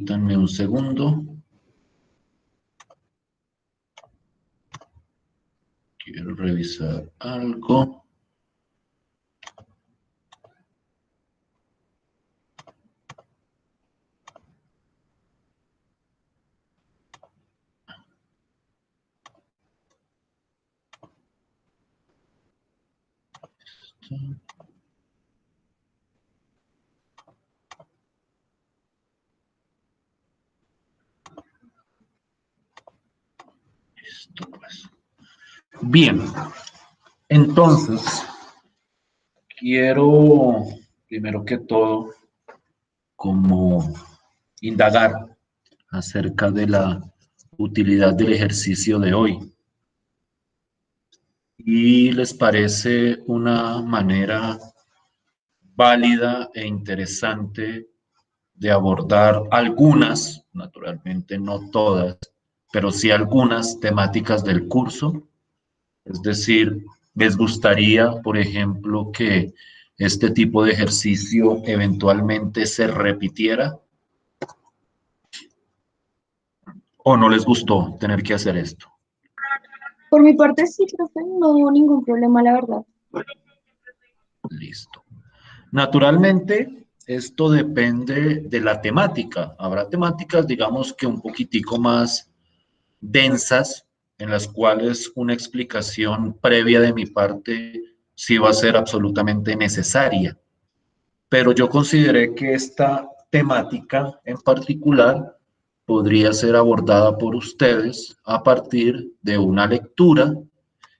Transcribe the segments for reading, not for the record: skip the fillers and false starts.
Permítanme un segundo. Quiero revisar algo. Listo, pues. Bien, entonces, quiero, primero que todo, como indagar acerca de la utilidad del ejercicio de hoy. ¿Y les parece una manera válida e interesante de abordar algunas, naturalmente no todas, pero sí algunas temáticas del curso? Es decir, ¿les gustaría, por ejemplo, que este tipo de ejercicio eventualmente se repitiera? ¿O no les gustó tener que hacer esto? Por mi parte, sí, profe, no hubo ningún problema, la verdad. Listo. Naturalmente, esto depende de la temática. Habrá temáticas, digamos que un poquitico más densas, en las cuales una explicación previa de mi parte sí va a ser absolutamente necesaria. Pero yo consideré que esta temática en particular podría ser abordada por ustedes a partir de una lectura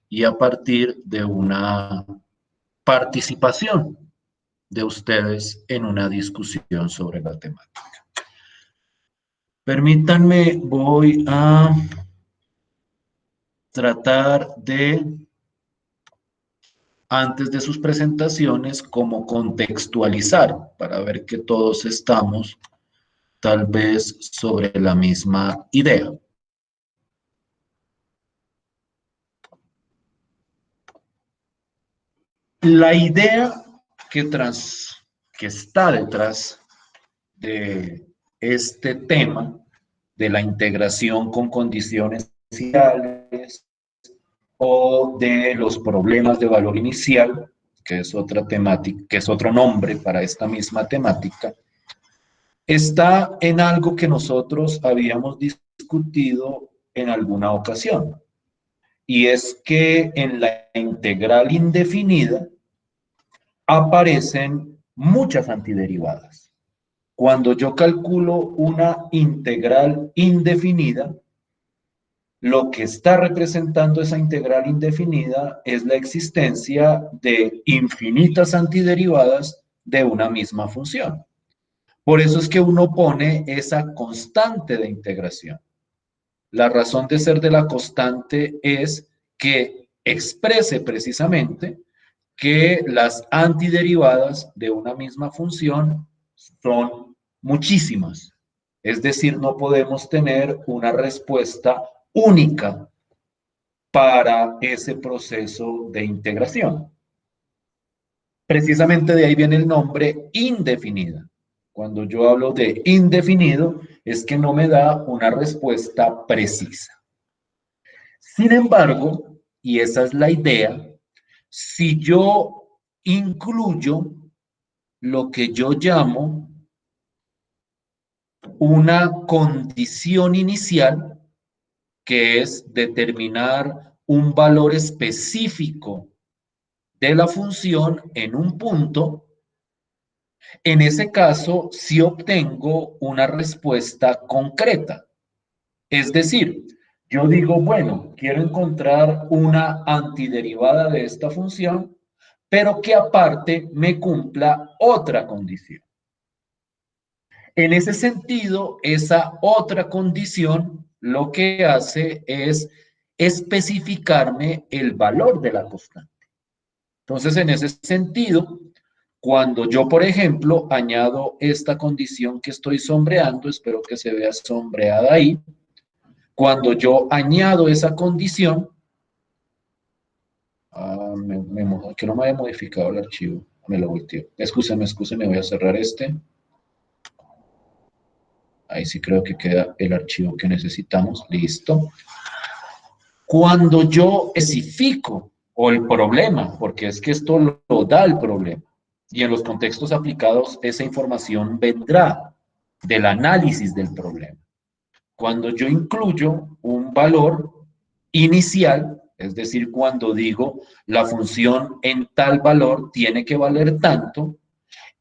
y a partir de una participación de ustedes en una discusión sobre la temática. Permítanme, voy a tratar de, antes de sus presentaciones, como contextualizar para ver que todos estamos tal vez sobre la misma idea. La idea que está detrás de este tema de la integración con condiciones iniciales o de los problemas de valor inicial, que es otra temática, que es otro nombre para esta misma temática, está en algo que nosotros habíamos discutido en alguna ocasión, y es que en la integral indefinida aparecen muchas antiderivadas. Cuando yo calculo una integral indefinida, lo que está representando esa integral indefinida es la existencia de infinitas antiderivadas de una misma función. Por eso es que uno pone esa constante de integración. La razón de ser de la constante es que exprese precisamente que las antiderivadas de una misma función son muchísimas. Es decir, no podemos tener una respuesta única para ese proceso de integración. Precisamente de ahí viene el nombre indefinida. Cuando yo hablo de indefinido, es que no me da una respuesta precisa. Sin embargo, y esa es la idea, si yo incluyo lo que yo llamo una condición inicial, que es determinar un valor específico de la función en un punto, en ese caso sí obtengo una respuesta concreta. Es decir, yo digo, bueno, quiero encontrar una antiderivada de esta función, pero que aparte me cumpla otra condición. En ese sentido, esa otra condición lo que hace es especificarme el valor de la constante. Entonces, en ese sentido, cuando yo, por ejemplo, añado esta condición que estoy sombreando, espero que se vea sombreada ahí, cuando yo añado esa condición, que no me haya modificado el archivo, me lo volteo. Excúseme, voy a cerrar este. Ahí sí creo que queda el archivo que necesitamos. Listo. Cuando yo especifico o el problema, porque es que esto lo da el problema, y en los contextos aplicados esa información vendrá del análisis del problema. Cuando yo incluyo un valor inicial, es decir, cuando digo la función en tal valor tiene que valer tanto,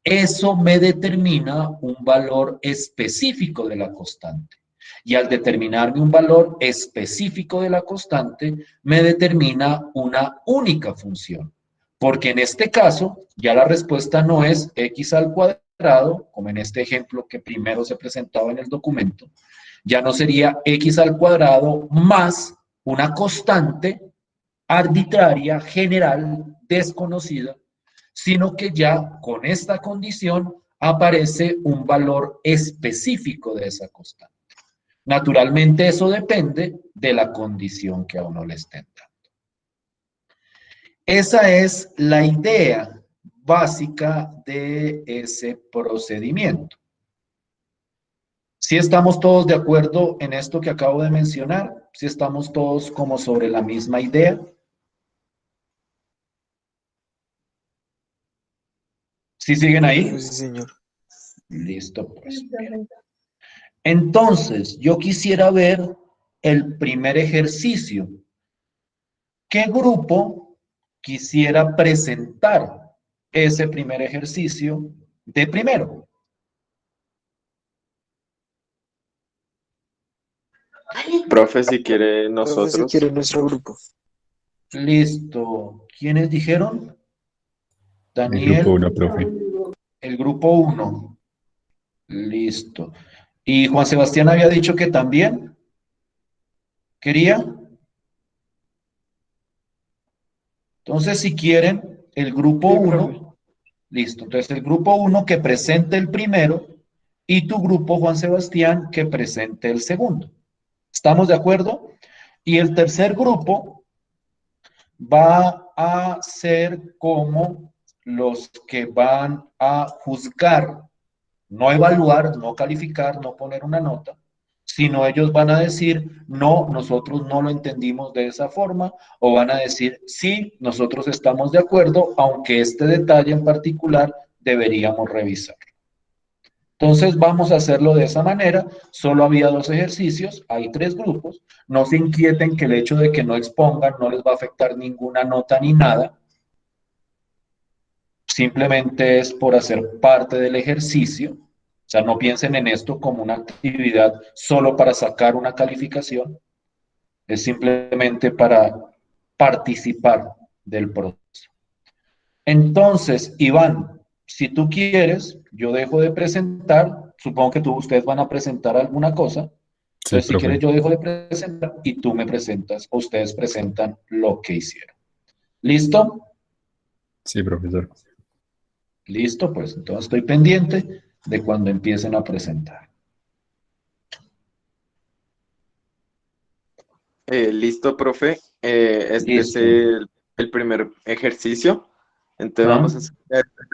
eso me determina un valor específico de la constante. Y al determinarme un valor específico de la constante, me determina una única función. Porque en este caso, ya la respuesta no es x al cuadrado, como en este ejemplo que primero se presentaba en el documento, ya no sería x al cuadrado más una constante arbitraria, general, desconocida, sino que ya con esta condición aparece un valor específico de esa constante. Naturalmente eso depende de la condición que a uno le estén dando. Esa es la idea básica de ese procedimiento. Si estamos todos de acuerdo en esto que acabo de mencionar, si estamos todos como sobre la misma idea. ¿Sí siguen ahí? Sí, señor. Listo, pues. Bien. Entonces, yo quisiera ver el primer ejercicio. ¿Qué grupo quisiera presentar ese primer ejercicio de primero? Profe, si quiere Profe, si nosotros. quiere nuestro grupo. Listo. ¿Quiénes dijeron? El grupo Daniel, 1, profe. el grupo 1. Listo. ¿Y Juan Sebastián había dicho que también quería? Entonces, si quieren, el grupo Sí, profe. 1, listo. Entonces, el grupo 1 que presente el primero y tu grupo, Juan Sebastián, que presente el segundo. ¿Estamos de acuerdo? Y el tercer grupo va a ser como los que van a juzgar, no evaluar, no calificar, no poner una nota, sino ellos van a decir, no, nosotros no lo entendimos de esa forma, o van a decir, sí, nosotros estamos de acuerdo, aunque este detalle en particular deberíamos revisar. Entonces vamos a hacerlo de esa manera. Solo había 2 ejercicios, hay 3 grupos. No se inquieten que el hecho de que no expongan no les va a afectar ninguna nota ni nada. Simplemente es por hacer parte del ejercicio. O sea, no piensen en esto como una actividad solo para sacar una calificación. Es simplemente para participar del proceso. Entonces, Iván, si tú quieres, yo dejo de presentar, supongo que ustedes van a presentar alguna cosa, Sí, entonces si quieres profe. yo dejo de presentar y tú me presentas, o ustedes presentan lo que hicieron. ¿Listo? Sí, profesor. Listo, pues entonces estoy pendiente de cuando empiecen a presentar. Listo, profe. Este es Listo. el primer ejercicio. Entonces ¿Ah? vamos a hacer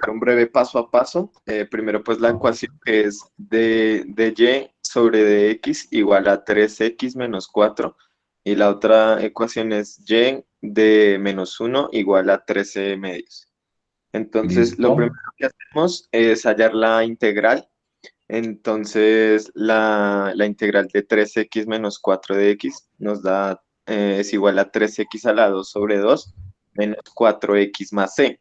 un breve paso a paso. Primero, pues la ecuación que es de y sobre dx igual a 3x menos 4. Y la otra ecuación es y de menos 1 igual a 13 medios. Entonces, lo Listo. primero que hacemos es hallar la integral. Entonces, la integral de 3x menos 4 de x nos da, es igual a 3x a la 2 sobre 2 menos 4x más c.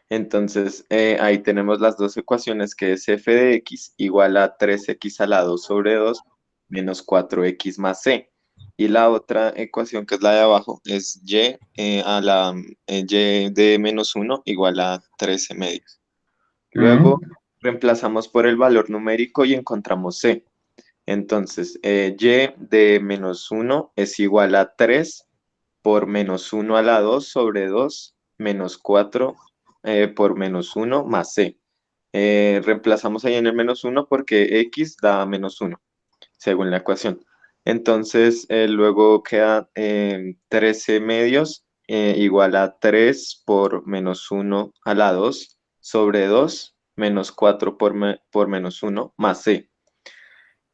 Entonces, ahí tenemos las dos ecuaciones que es f de x igual a 3x a la 2 sobre 2 menos 4x más c. Y la otra ecuación que es la de abajo es y de menos 1 igual a 13 medios. Luego ¿Mm? reemplazamos por el valor numérico y encontramos c. Entonces, y de menos 1 es igual a 3 por menos 1 a la 2 sobre 2 menos 4 por menos 1 más c. Reemplazamos ahí en el menos 1 porque x da menos 1, según la ecuación. Entonces, luego queda 13 medios igual a 3 por menos 1 a la 2 sobre 2 menos 4 por menos 1 más c.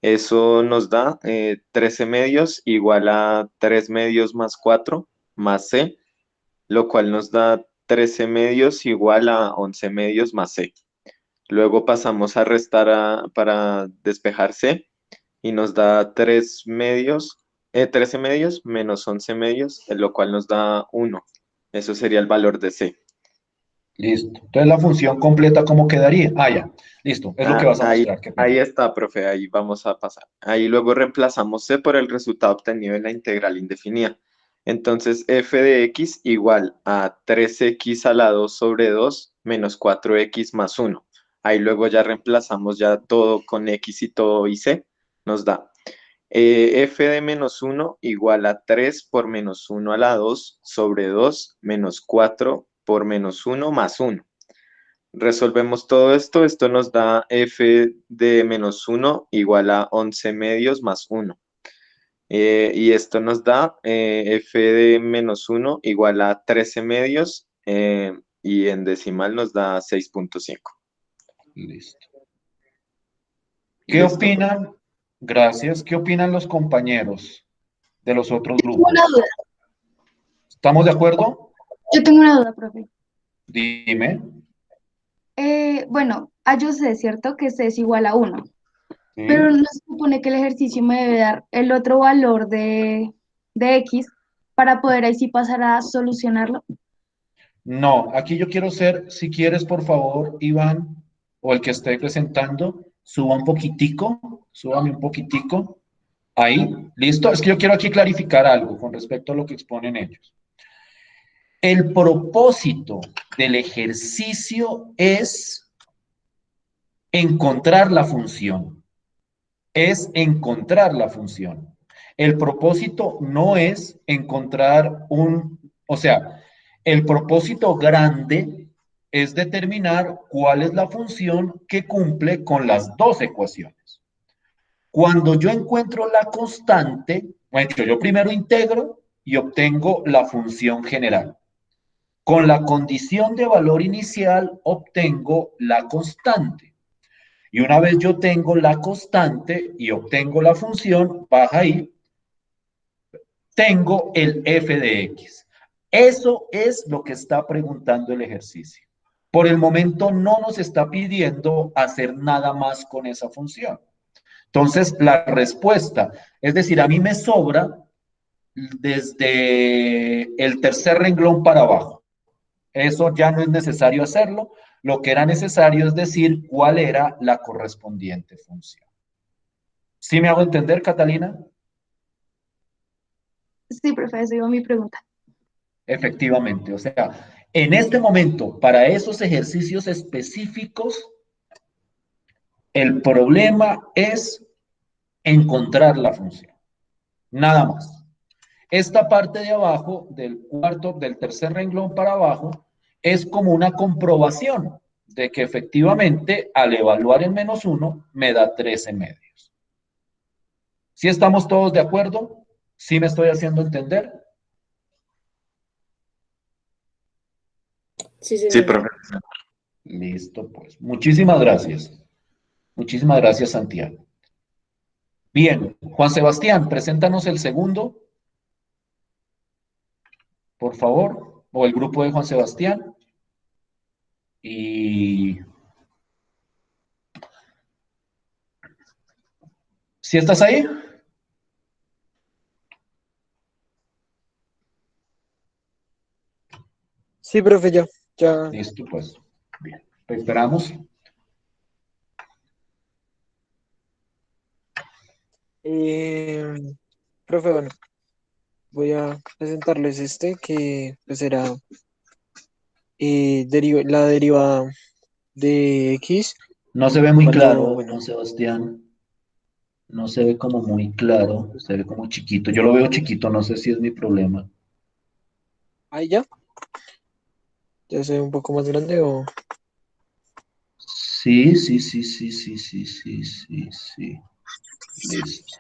Eso nos da 13 medios igual a 3 medios más 4 más c, lo cual nos da 13 medios igual a 11 medios más c. Luego pasamos a restar para despejar c y nos da 13 medios menos 11 medios, lo cual nos da 1. Eso sería el valor de c. Listo. Entonces la función completa, ¿cómo quedaría? Ah, ya. Listo. Es lo que vas a Ahí, mostrar. Qué pena. ahí está, profe, ahí vamos a pasar. Ahí luego reemplazamos c por el resultado obtenido en la integral indefinida. Entonces, f de x igual a 3x a la 2 sobre 2 menos 4x más 1. Ahí luego ya reemplazamos ya todo con x y todo y c. Nos da f de menos 1 igual a 3 por menos 1 a la 2 sobre 2 menos 4 por menos 1 más 1. Resolvemos todo esto, esto nos da f de menos 1 igual a 11 medios más 1. Y esto nos da f de menos 1 igual a 13 medios y en decimal nos da 6.5. Listo. ¿Qué Listo. opinan? Gracias. ¿Qué opinan los compañeros de los otros Tengo una grupos? duda. ¿Estamos de acuerdo? Yo tengo una duda, profe. Dime. Bueno, yo sé, ¿cierto? Que C es igual a 1, ¿Sí? pero no se supone que el ejercicio me debe dar el otro valor de X para poder ahí sí pasar a solucionarlo. No, aquí yo quiero ser, si quieres, por favor, Iván, o el que esté presentando, suba un poquitico, súbame un poquitico. Ahí, listo. Es que yo quiero aquí clarificar algo con respecto a lo que exponen ellos. El propósito del ejercicio es encontrar la función. Es encontrar la función. El propósito no es encontrar o sea, el propósito grande es determinar cuál es la función que cumple con las dos ecuaciones. Cuando yo encuentro la constante, bueno, yo primero integro y obtengo la función general. Con la condición de valor inicial obtengo la constante. Y una vez yo tengo la constante y obtengo la función, baja ahí, tengo el f de x. Eso es lo que está preguntando el ejercicio. Por el momento no nos está pidiendo hacer nada más con esa función. Entonces, la respuesta, es decir, a mí me sobra desde el tercer renglón para abajo. Eso ya no es necesario hacerlo. Lo que era necesario es decir cuál era la correspondiente función. ¿Sí me hago entender, Catalina? Sí, profe, esa iba mi pregunta. Efectivamente. O sea, en este momento, para esos ejercicios específicos, el problema es encontrar la función. Nada más. Esta parte de abajo, del tercer renglón para abajo, es como una comprobación de que efectivamente al evaluar en -1 me da 13 medios. ¿Sí estamos todos de acuerdo? ¿Sí me estoy haciendo entender? Sí, Sí, señor. profe. Listo, pues. Muchísimas gracias. Muchísimas gracias, Santiago. Bien, Juan Sebastián, preséntanos el segundo, por favor, o el grupo de Juan Sebastián. Y ¿sí estás ahí? Sí, profe, ya. Listo, pues. Bien, te esperamos. Eh, Profe, bueno, voy a presentarles este que pues será la derivada de X No se ve muy cuando, claro, bueno, Juan Sebastián. No se ve como muy claro, se ve como chiquito. Yo lo veo chiquito, no sé si es mi problema. ahí ya se ve un poco más grande o... Sí, sí, sí, sí, sí, sí, sí, sí, sí. Listo.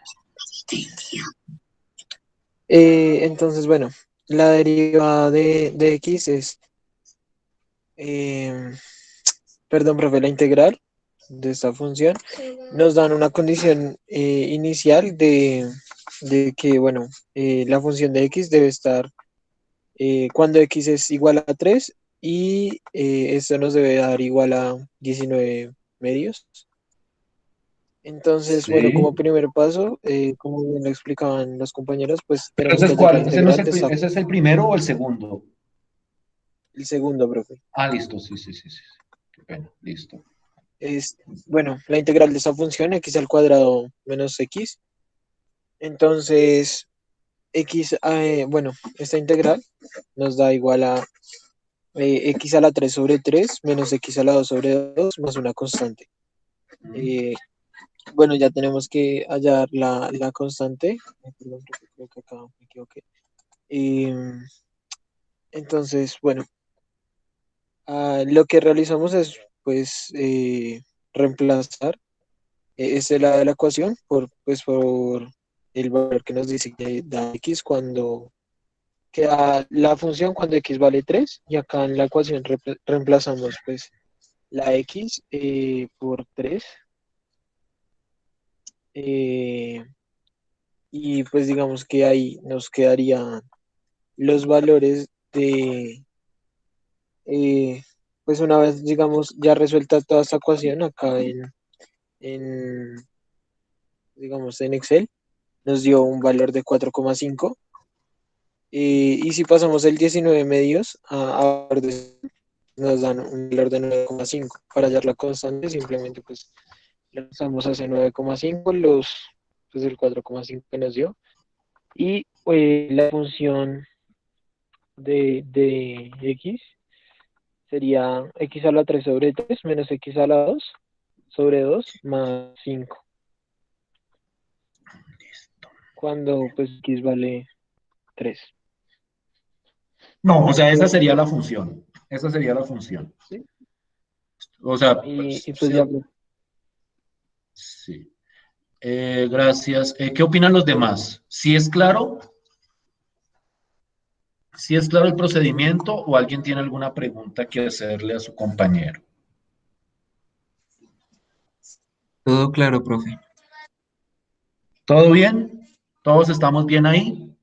Entonces, bueno, la derivada de X es, perdón, profe, la integral de esta función, nos dan una condición inicial de que, bueno, la función de x debe estar cuando x es igual a 3 y esto nos debe dar igual a 19 medios. Entonces, bueno, Sí. como primer paso, como bien lo explicaban los compañeros, pues Pero tenemos ese que es hallar la cuál, ese no es integral de esta, ese es el primero o el segundo. el segundo, profe. Ah, listo, sí. Qué pena, listo. Es, bueno, la integral de esta función, x al cuadrado menos x. Entonces, x, bueno, esta integral nos da igual a x a la 3 sobre 3 menos x a la 2 sobre 2 más una constante. Eh, bueno, ya tenemos que hallar la constante. Perdón, creo que acá me equivoqué. Entonces, bueno, lo que realizamos es, pues, reemplazar este lado de la ecuación por el valor que nos dice que da x cuando queda la función cuando x vale 3 y acá en la ecuación reemplazamos pues la x por 3 y pues digamos que ahí nos quedarían los valores de pues una vez digamos ya resuelta toda esta ecuación acá en digamos en Excel nos dio un valor de 4,5 y si pasamos el 19 medios a nos dan un valor de 9,5. Para hallar la constante simplemente pues le usamos hacia 9,5 pues el 4,5 que nos dio y la función de x sería x a la 3 sobre 3 menos x a la 2 sobre 2 más 5 cuando pues x vale 3. No, o sea, esa sería la función. Esa sería la función. ¿Sí? O sea, Y pues sí. ya Sí. Gracias. ¿Qué opinan los demás? ¿Sí es claro? ¿Sí es claro el procedimiento o alguien tiene alguna pregunta que hacerle a su compañero? Todo claro, profe. ¿Todo bien? ¿Todos estamos bien ahí?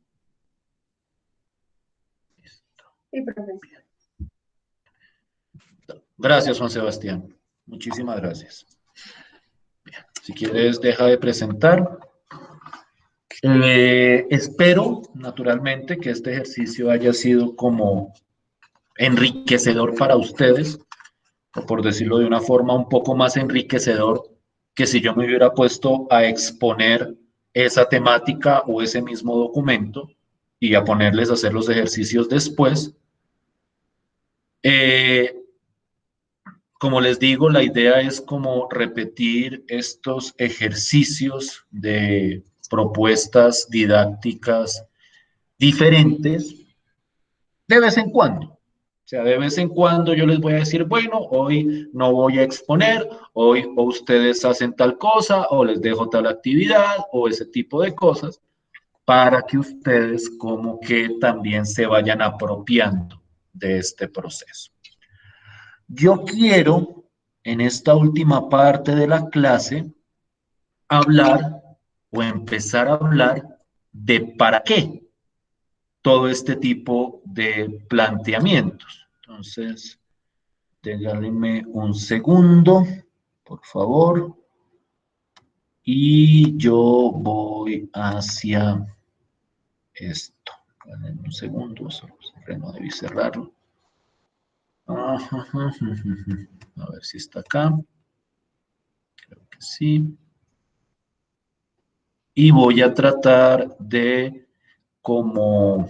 Sí, profe. Gracias, Juan Sebastián. Muchísimas gracias. Bien, si quieres, deja de presentar. Espero, naturalmente, que este ejercicio haya sido como enriquecedor para ustedes, o por decirlo de una forma un poco más enriquecedor que si yo me hubiera puesto a exponer esa temática o ese mismo documento y a ponerles a hacer los ejercicios después. Como les digo, la idea es como repetir estos ejercicios de propuestas didácticas diferentes de vez en cuando. O sea, de vez en cuando yo les voy a decir, bueno, hoy no voy a exponer, hoy o ustedes hacen tal cosa, o les dejo tal actividad, o ese tipo de cosas, para que ustedes como que también se vayan apropiando de este proceso. Yo quiero, en esta última parte de la clase, hablar o empezar a hablar de para qué todo este tipo de planteamientos. Entonces, déjenme un segundo, por favor, y yo voy hacia esto. Déjenme un segundo, solo no debí cerrarlo. A ver si está acá. Creo que sí. Y voy a tratar de como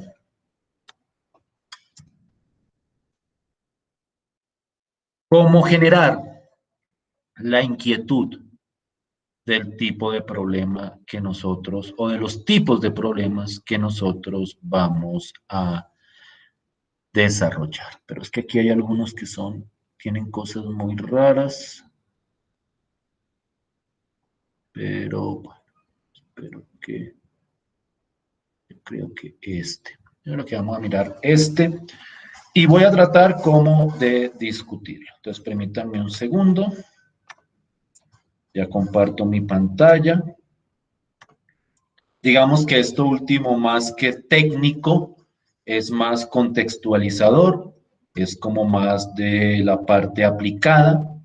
cómo generar la inquietud del tipo de problema que nosotros, o de los tipos de problemas que nosotros vamos a desarrollar. Pero es que aquí hay algunos que tienen cosas muy raras, pero bueno, espero que, yo creo que yo creo que vamos a mirar y voy a tratar como de discutirlo. Entonces, permítanme un segundo. Ya comparto mi pantalla. Digamos que esto último, más que técnico, es más contextualizador, es como más de la parte aplicada.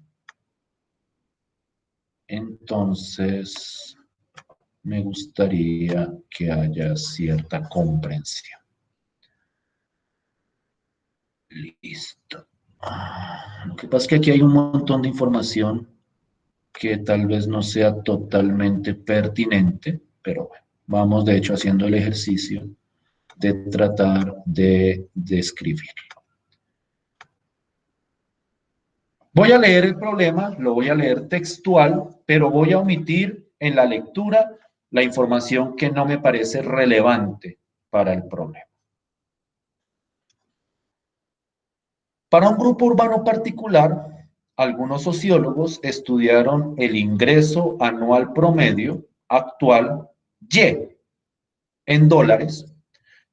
Entonces, me gustaría que haya cierta comprensión. Listo. Lo que pasa es que aquí hay un montón de información que tal vez no sea totalmente pertinente, pero bueno, vamos de hecho haciendo el ejercicio de tratar de describirlo. Voy a leer el problema, lo voy a leer textual, pero voy a omitir en la lectura la información que no me parece relevante para el problema. Para un grupo urbano particular, algunos sociólogos estudiaron el ingreso anual promedio actual Y en dólares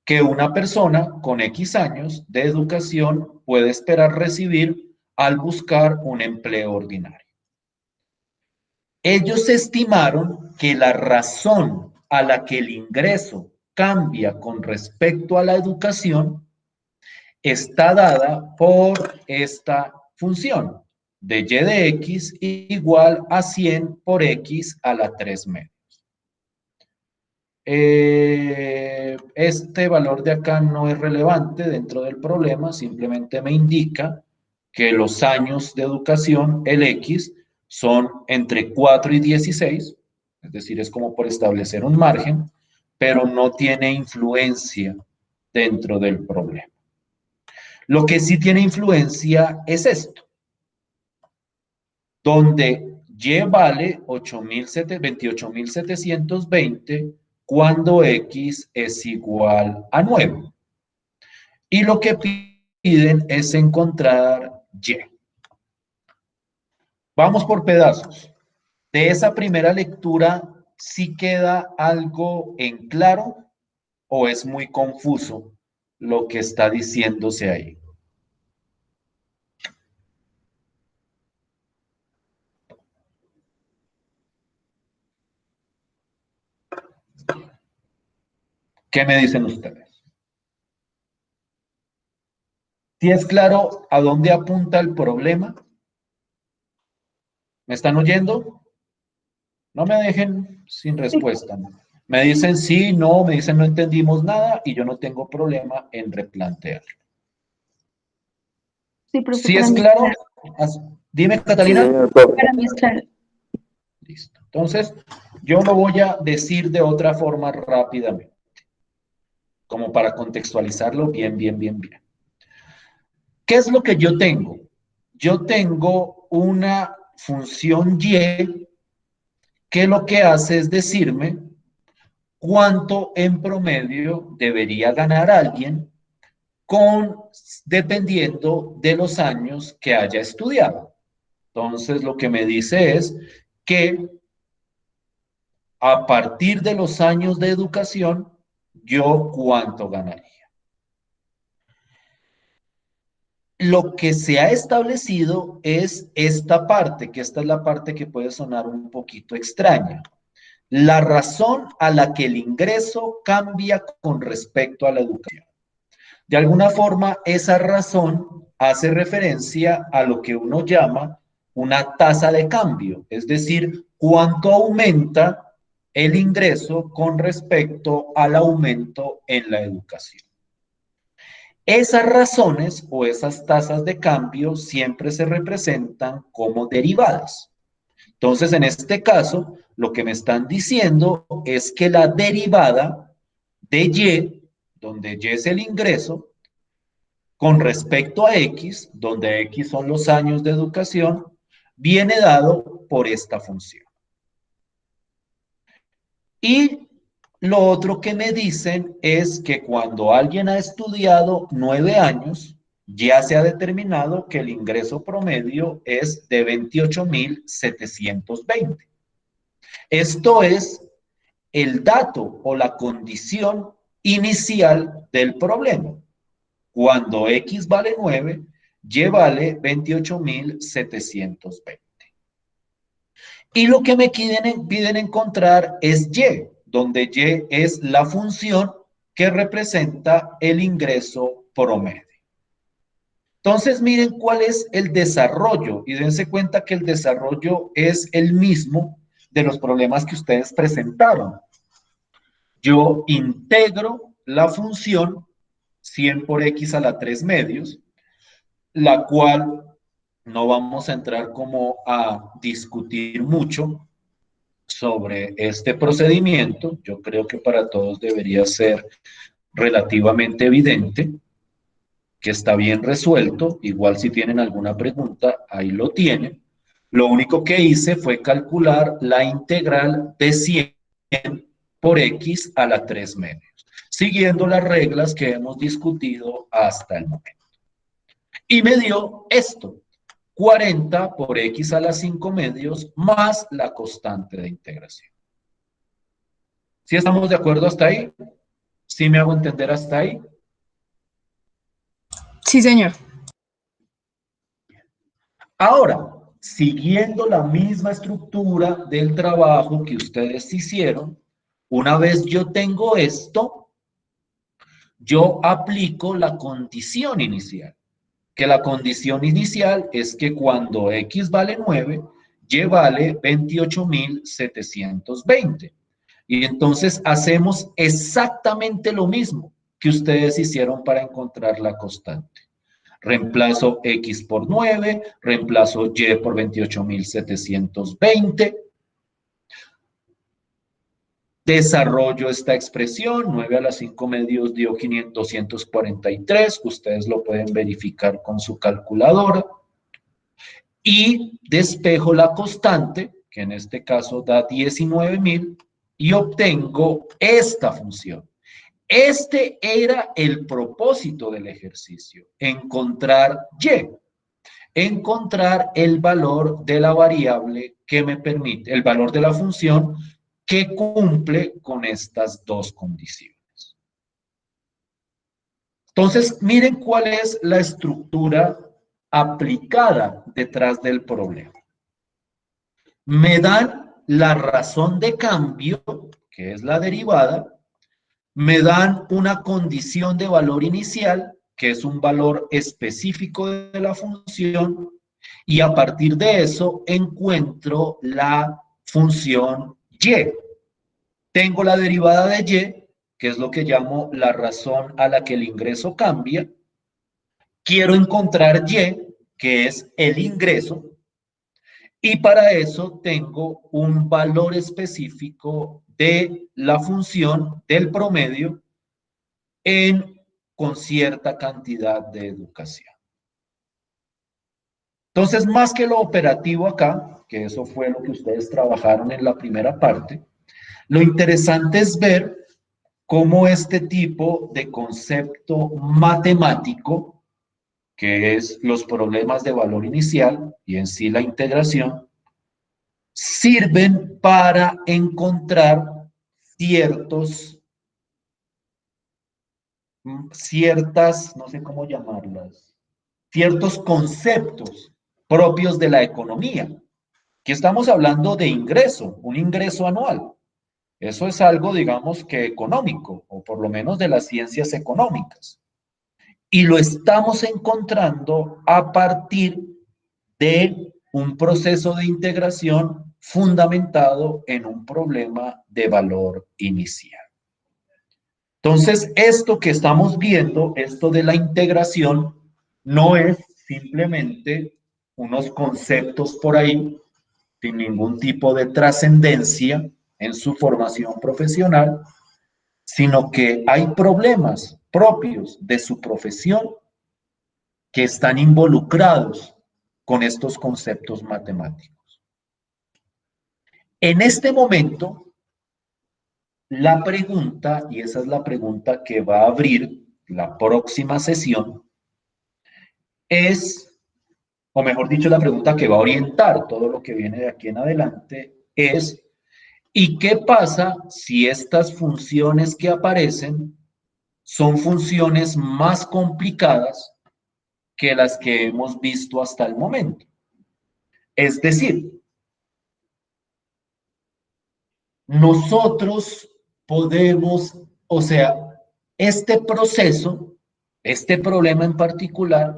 que una persona con X años de educación puede esperar recibir al buscar un empleo ordinario. Ellos estimaron que la razón a la que el ingreso cambia con respecto a la educación está dada por esta función de y de x igual a 100 por x a la 3 medios. Este valor de acá no es relevante dentro del problema, simplemente me indica que los años de educación, el x, son entre 4 y 16, es decir, es como por establecer un margen, pero no tiene influencia dentro del problema. Lo que sí tiene influencia es esto, donde Y vale 28.720 cuando X es igual a 9. Y lo que piden es encontrar Y. Vamos por pedazos. De esa primera lectura, ¿sí queda algo en claro o es muy confuso lo que está diciéndose ahí? ¿Qué me dicen ustedes? ¿Sí es claro a dónde apunta el problema? ¿Me están oyendo? No me dejen sin respuesta. Me dicen sí, no, me dicen no entendimos nada y yo no tengo problema en replantearlo. Sí, profe, ¿Sí para es mí es claro? claro. Dime, Sí, Catalina. señor profe. Para mí es claro. Listo. Entonces, yo lo voy a decir de otra forma rápidamente, como para contextualizarlo bien. ¿Qué es lo que yo tengo? Yo tengo una función y que lo que hace es decirme cuánto en promedio debería ganar alguien dependiendo de los años que haya estudiado. Entonces, lo que me dice es que a partir de los años de educación, yo cuánto ganaría. Lo que se ha establecido es esta parte, que esta es la parte que puede sonar un poquito extraña. La razón a la que el ingreso cambia con respecto a la educación. De alguna forma, esa razón hace referencia a lo que uno llama una tasa de cambio, es decir, cuánto aumenta el ingreso con respecto al aumento en la educación. Esas razones o esas tasas de cambio siempre se representan como derivadas. Entonces, en este caso, lo que me están diciendo es que la derivada de Y, donde Y es el ingreso, con respecto a X, donde X son los años de educación, viene dado por esta función. Y lo otro que me dicen es que cuando alguien ha estudiado 9 años, ya se ha determinado que el ingreso promedio es de 28.720. Esto es el dato o la condición inicial del problema. Cuando X vale 9, Y vale 28.720. Y lo que me piden encontrar es Y, donde Y es la función que representa el ingreso promedio. Entonces, miren cuál es el desarrollo y dense cuenta que el desarrollo es el mismo de los problemas que ustedes presentaron. Yo integro la función 100 por x a la 3 medios, la cual no vamos a entrar como a discutir mucho sobre este procedimiento. Yo creo que para todos debería ser relativamente evidente que está bien resuelto. Igual si tienen alguna pregunta, ahí lo tienen. Lo único que hice fue calcular la integral de 100 por x a la 3 medios, siguiendo las reglas que hemos discutido hasta el momento. Y me dio esto, 40 por x a la 5 medios más la constante de integración. ¿Sí estamos de acuerdo hasta ahí? ¿Sí me hago entender hasta ahí? Sí, señor. Ahora, siguiendo la misma estructura del trabajo que ustedes hicieron, una vez yo tengo esto, yo aplico la condición inicial, que la condición inicial es que cuando x vale 9, y vale 28.720. Y entonces hacemos exactamente lo mismo que ustedes hicieron para encontrar la constante. Reemplazo x por 9, reemplazo y por 28.720. Desarrollo esta expresión, 9 a la 5 medios dio 243, ustedes lo pueden verificar con su calculadora. Y despejo la constante, que en este caso da 19.000, y obtengo esta función. Este era el propósito del ejercicio, encontrar y, encontrar el valor de la variable que me permite, el valor de la función que cumple con estas dos condiciones. Entonces, miren cuál es la estructura aplicada detrás del problema. Me dan la razón de cambio, que es la derivada, me dan una condición de valor inicial, que es un valor específico de la función, y a partir de eso encuentro la función y. Tengo la derivada de y, que es lo que llamo la razón a la que el ingreso cambia. Quiero encontrar y, que es el ingreso, y para eso tengo un valor específico de la función del promedio con cierta cantidad de educación. Entonces, más que lo operativo acá, que eso fue lo que ustedes trabajaron en la primera parte, lo interesante es ver cómo este tipo de concepto matemático, que es los problemas de valor inicial y en sí la integración, sirven para encontrar ciertas, no sé cómo llamarlas, ciertos conceptos propios de la economía. Aquí estamos hablando de ingreso, un ingreso anual. Eso es algo, digamos, que económico, o por lo menos de las ciencias económicas. Y lo estamos encontrando a partir de un proceso de integración fundamentado en un problema de valor inicial. Entonces, esto que estamos viendo, esto de la integración, no es simplemente unos conceptos por ahí sin ningún tipo de trascendencia en su formación profesional, sino que hay problemas propios de su profesión que están involucrados con estos conceptos matemáticos. En este momento, la pregunta, y esa es la pregunta que va a abrir la próxima sesión, es, o mejor dicho, la pregunta que va a orientar todo lo que viene de aquí en adelante, es, ¿y qué pasa si estas funciones que aparecen son funciones más complicadas que las que hemos visto hasta el momento? Es decir, nosotros podemos, o sea, este proceso, este problema en particular,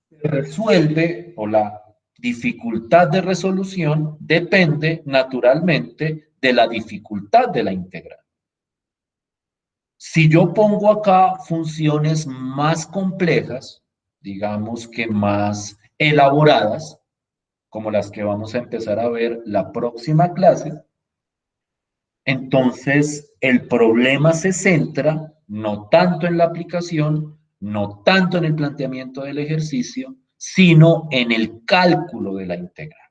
se resuelve o la dificultad de resolución depende naturalmente de la dificultad de la integral. Si yo pongo acá funciones más complejas, digamos que más elaboradas, como las que vamos a empezar a ver la próxima clase, entonces el problema se centra no tanto en la aplicación, no tanto en el planteamiento del ejercicio, sino en el cálculo de la integral.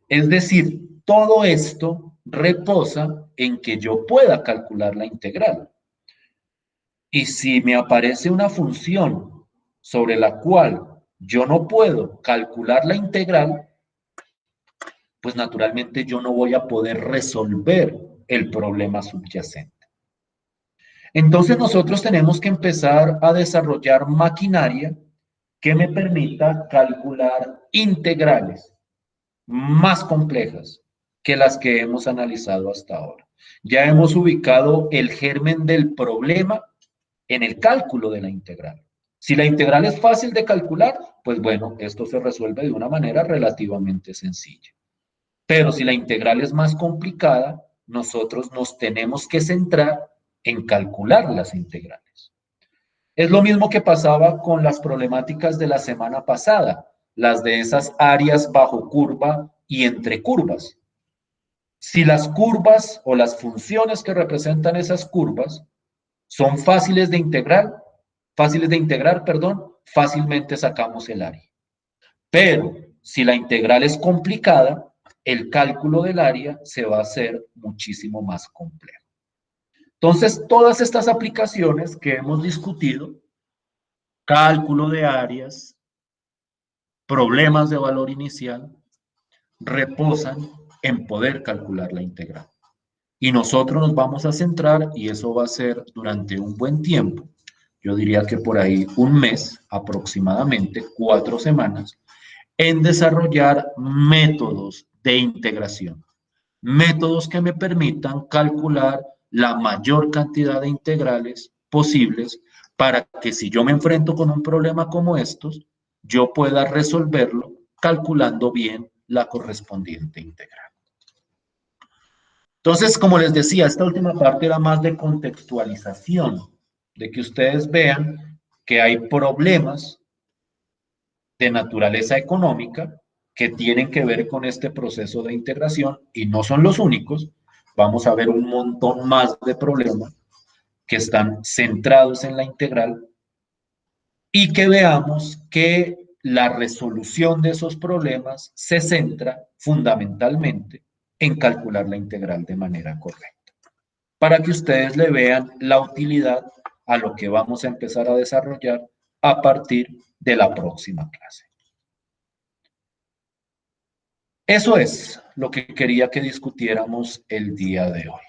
Es decir, todo esto reposa en que yo pueda calcular la integral. Y si me aparece una función sobre la cual yo no puedo calcular la integral, pues naturalmente yo no voy a poder resolver el problema subyacente. Entonces nosotros tenemos que empezar a desarrollar maquinaria que me permita calcular integrales más complejas que las que hemos analizado hasta ahora. Ya hemos ubicado el germen del problema en el cálculo de la integral. Si la integral es fácil de calcular, pues bueno, esto se resuelve de una manera relativamente sencilla. Pero si la integral es más complicada, nosotros nos tenemos que centrar en calcular las integrales. Es lo mismo que pasaba con las problemáticas de la semana pasada, las de esas áreas bajo curva y entre curvas. Si las curvas o las funciones que representan esas curvas son fáciles de integrar, fácilmente sacamos el área. Pero si la integral es complicada, el cálculo del área se va a hacer muchísimo más complejo. Entonces, todas estas aplicaciones que hemos discutido, cálculo de áreas, problemas de valor inicial, reposan en poder calcular la integral. Y nosotros nos vamos a centrar, y eso va a ser durante un buen tiempo, yo diría que por ahí un mes aproximadamente, 4 semanas, en desarrollar métodos de integración. Métodos que me permitan calcular la mayor cantidad de integrales posibles para que si yo me enfrento con un problema como estos, yo pueda resolverlo calculando bien la correspondiente integral. Entonces, como les decía, esta última parte era más de contextualización, de que ustedes vean que hay problemas de naturaleza económica que tienen que ver con este proceso de integración y no son los únicos. Vamos a ver un montón más de problemas que están centrados en la integral y que veamos que la resolución de esos problemas se centra fundamentalmente en calcular la integral de manera correcta, para que ustedes le vean la utilidad a lo que vamos a empezar a desarrollar a partir de la próxima clase. Eso es lo que quería que discutiéramos el día de hoy.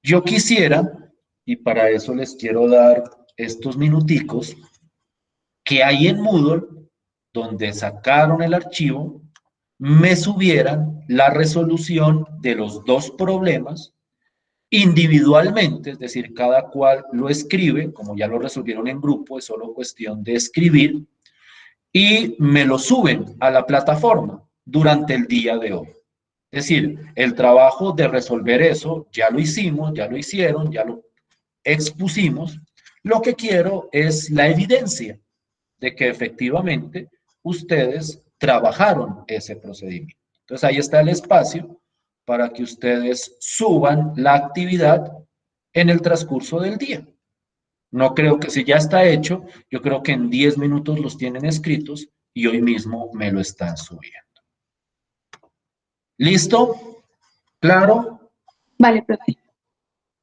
Yo quisiera, y para eso les quiero dar estos minuticos, que ahí en Moodle, donde sacaron el archivo, me subieran la resolución de los dos problemas individualmente, es decir, cada cual lo escribe, como ya lo resolvieron en grupo, es solo cuestión de escribir, y me lo suben a la plataforma durante el día de hoy. Es decir, el trabajo de resolver eso ya lo hicimos, ya lo hicieron, ya lo expusimos. Lo que quiero es la evidencia de que efectivamente ustedes trabajaron ese procedimiento. Entonces ahí está el espacio para que ustedes suban la actividad en el transcurso del día. No creo que si ya está hecho, yo creo que en 10 minutos los tienen escritos y hoy mismo me lo están subiendo. ¿Listo? ¿Claro? Vale, profe.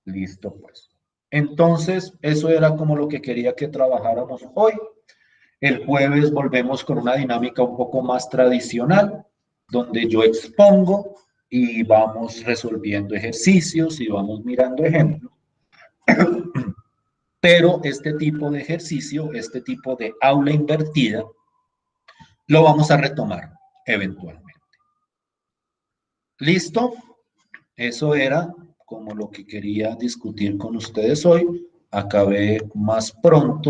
Listo, pues. Entonces, eso era como lo que quería que trabajáramos hoy. El jueves volvemos con una dinámica un poco más tradicional, donde yo expongo y vamos resolviendo ejercicios y vamos mirando ejemplos. Pero este tipo de ejercicio, este tipo de aula invertida, lo vamos a retomar eventualmente. ¿Listo? Eso era como lo que quería discutir con ustedes hoy. Acabé más pronto